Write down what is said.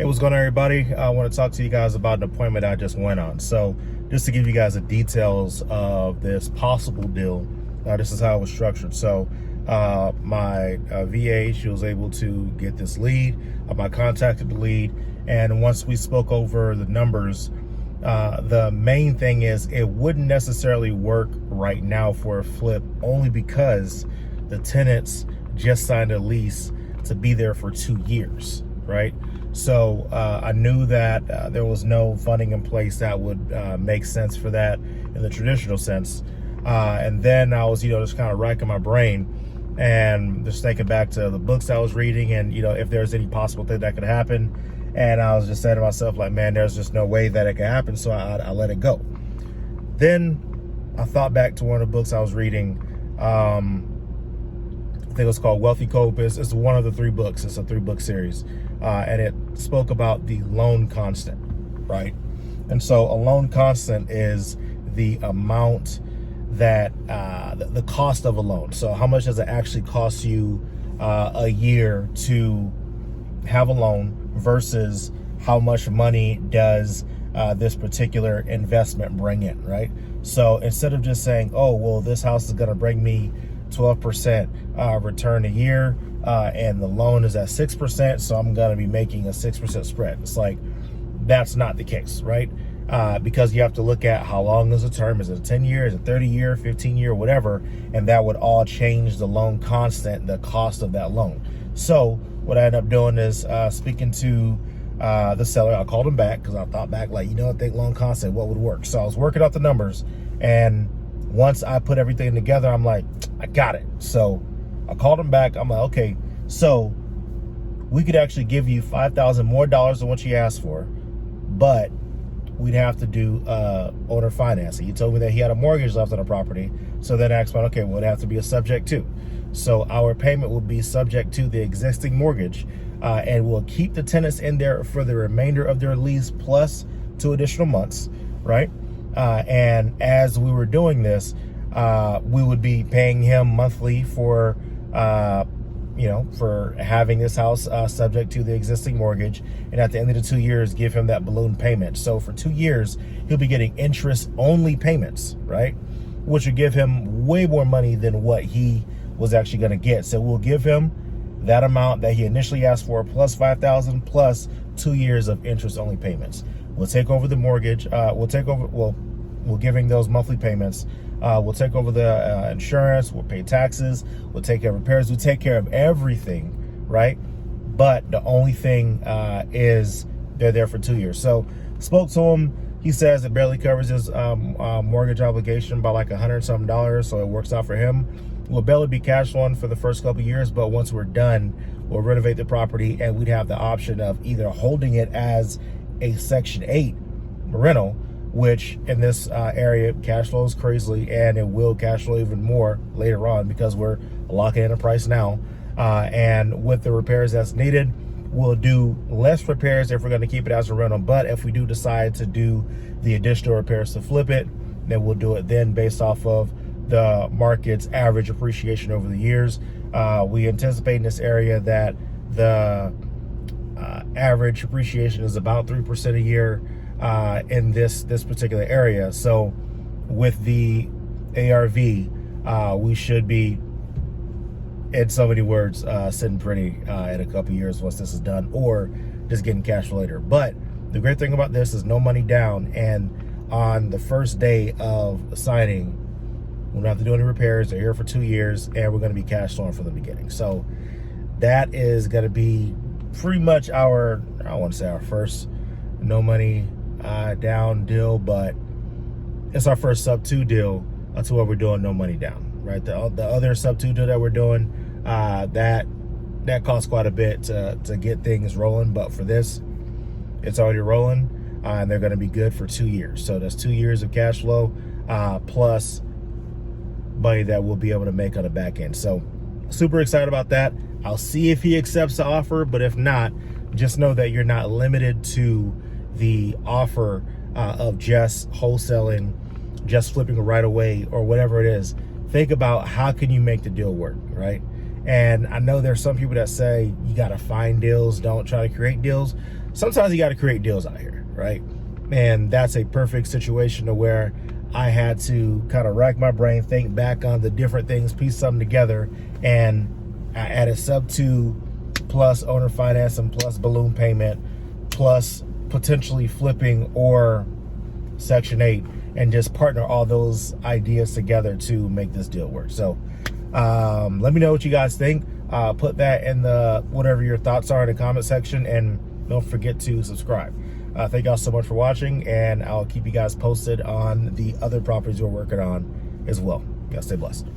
Hey, what's going on, everybody? I want to talk to you guys about an appointment I just went on. So just to give you guys the details of this possible deal, this is how it was structured. So my VA, she was able to get this lead. I contacted the lead, and once we spoke over the numbers, the main thing is it wouldn't necessarily work right now for a flip, only because the tenants just signed a lease to be there for 2 years, right? So I knew that there was no funding in place that would make sense for that in the traditional sense. And then I was, just kind of racking my brain and just thinking back to the books I was reading and, if there's any possible thing that could happen. And I was just saying to myself, like, man, there's just no way that it could happen. So I let it go. Then I thought back to one of the books I was reading. I think it was called Wealthy Cope. It's one of the 3 books. It's a 3-book series. And it spoke about the loan constant, right? And so a loan constant is the amount that, the cost of a loan. So how much does it actually cost you a year to have a loan versus how much money does this particular investment bring in, right? So instead of just saying, oh, well, this house is going to bring me 12% return a year, and the loan is at 6%, so I'm going to be making a 6% spread. It's like, that's not the case, right? Because you have to look at how long is the term. Is it a 10 year, is it 30 year, 15 year, whatever, and that would all change the loan constant, the cost of that loan. So what I ended up doing is speaking to the seller. I called him back because I thought back, like, I think loan constant, what would work? So I was working out the numbers, and once I put everything together, I'm like, I got it. So I called him back. I'm like, okay, so we could actually give you $5,000 more than what you asked for, but we'd have to do owner financing. He told me that he had a mortgage left on the property. So then I asked about, okay, well, it'd have to be a subject to. So our payment will be subject to the existing mortgage, and we'll keep the tenants in there for the remainder of their lease plus 2 additional months, right? And as we were doing this, we would be paying him monthly for, for having this house subject to the existing mortgage. And at the end of the 2 years, give him that balloon payment. So for 2 years, he'll be getting interest-only payments, right? Which would give him way more money than what he was actually going to get. So we'll give him that amount that he initially asked for, plus $5,000, plus 2 years of interest-only payments. We'll take over the mortgage. We'll give him those monthly payments. We'll take over the insurance. We'll pay taxes. We'll take care of repairs. We'll take care of everything, right? But the only thing is they're there for 2 years. So spoke to him. He says it barely covers his mortgage obligation by like $100 and something. So it works out for him. We'll barely be cash flowing for the first couple of years, but once we're done, we'll renovate the property, and we'd have the option of either holding it as a Section 8 rental, which in this area cash flows crazily, and it will cash flow even more later on because we're locking in a price now. And with the repairs that's needed, we'll do less repairs if we're going to keep it as a rental. But if we do decide to do the additional repairs to flip it, then we'll do it then based off of the market's average appreciation over the years. We anticipate in this area that the average appreciation is about 3% a year in this particular area. So with the ARV, we should be, in so many words, sitting pretty in a couple years once this is done, or just getting cash flow later. But the great thing about this is no money down, and on the first day of signing, we don't have to do any repairs. They're here for 2 years, and we're going to be cash flowing from the beginning. So that is going to be pretty much our, I want to say our first no money down deal, but it's our first sub 2 deal to where we're doing no money down, right? The other sub 2 deal that we're doing, that costs quite a bit to get things rolling, but for this, it's already rolling, and they're going to be good for 2 years. So that's 2 years of cash flow plus money that we'll be able to make on the back end. So super excited about that. I'll see if he accepts the offer, but if not, just know that you're not limited to the offer of just wholesaling, just flipping it right away, or whatever it is. Think about how can you make the deal work, right? And I know there's some people that say you got to find deals, don't try to create deals. sometimes you got to create deals out here, right? And that's a perfect situation to where I had to kind of rack my brain, think back on the different things, piece something together, and I added sub 2 plus owner financing plus balloon payment plus potentially flipping or Section 8, and just partner all those ideas together to make this deal work. So let me know what you guys think. Put that in the whatever your thoughts are in the comment section, and don't forget to subscribe. Thank y'all so much for watching, and I'll keep you guys posted on the other properties we're working on as well. Y'all stay blessed.